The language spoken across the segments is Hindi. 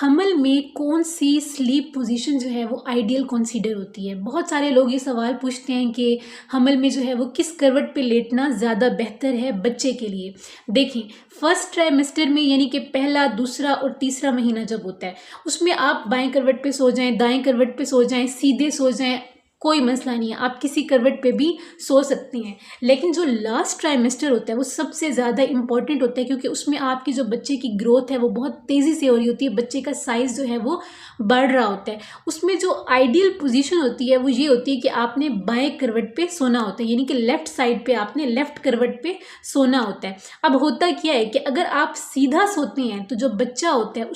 हमल में कौन सी स्लीप पोजीशन जो है वो आइडियल कंसीडर होती है। बहुत सारे लोग ये सवाल पूछते हैं कि हमल में जो है वो किस करवट पे लेटना ज़्यादा बेहतर है बच्चे के लिए। देखें, फर्स्ट ट्राइमेस्टर में यानी कि पहला, दूसरा और तीसरा महीना जब होता है उसमें आप बाएं करवट पे सो जाएं, दाएं करवट पे सो जाएं, सीधे सो जाएं, कोई मसला नहीं है, आप किसी करवट पे भी सो सकती हैं। लेकिन जो लास्ट ट्राइमेस्टर होता है वो सबसे ज़्यादा इंपॉर्टेंट होता है, क्योंकि उसमें आपकी जो बच्चे की ग्रोथ है वो बहुत तेज़ी से हो रही होती है, बच्चे का साइज़ जो है वो बढ़ रहा होता है। उसमें जो आइडियल पोजीशन होती है वो ये होती है कि आपने बाएं करवट पे सोना होता है, यानी कि लेफ्ट साइड पे आपने लेफ्ट करवट पे सोना होता है। अब होता क्या है कि अगर आप सीधा सोते हैं तो जो बच्चा होता है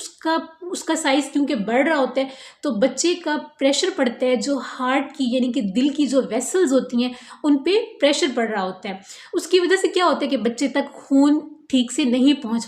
उसका साइज़ क्योंकि बढ़ रहा होता है, तो बच्चे का प्रेशर पड़ता है, जो हार्ट की यानी कि दिल की जो वेसल्स होती हैं उन पे प्रेशर पड़ रहा होता है। उसकी वजह से क्या होता है कि बच्चे तक खून ठीक से नहीं पहुंच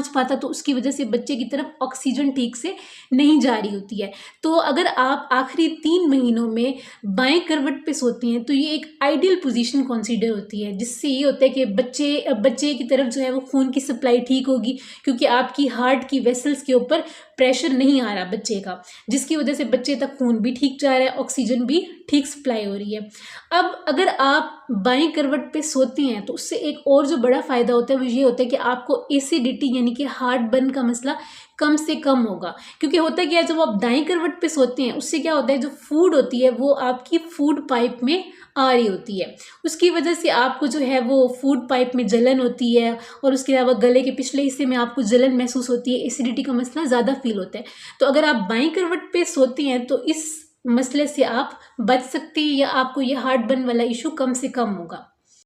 पाता, तो उसकी वजह से बच्चे की तरफ ऑक्सीजन ठीक से नहीं जा रही होती है। तो अगर आप आखिरी 3 महीनों में बाएं करवट पे सोते हैं तो ये एक आइडियल पोजीशन कंसीडर होती है, जिससे ये होता है कि बच्चे की तरफ जो है वो खून की सप्लाई ठीक होगी, क्योंकि आपकी हार्ट की वेसल्स के ऊपर प्रेशर नहीं आ रहा बच्चे का, जिसकी वजह से बच्चे तक खून भी ठीक जा रहा है, ऑक्सीजन भी ठीक सप्लाई हो रही है। अब अगर आप बाएं करवट पे सोते हैं तो उससे एक और जो बड़ा फ़ायदा होता है वो ये होता है कि आपको एसिडिटी यानी कि हार्ट बर्न का मसला कम से कम होगा। क्योंकि होता क्या है, जब आप दाएं करवट पे सोते हैं उससे क्या होता है, जो फूड होती है वो आपकी फूड पाइप में आ रही होती है, उसकी वजह से आपको जो है वो फूड पाइप में जलन होती है, और उसके अलावा गले के पिछले हिस्से में आपको जलन महसूस होती है, एसिडिटी का मसला ज़्यादा फील होता है। तो अगर आप बाएं करवट पे सोते हैं तो इस मसले से आप बच सकते हैं, या आपको ये हार्ट बर्न वाला इशू कम से कम होगा।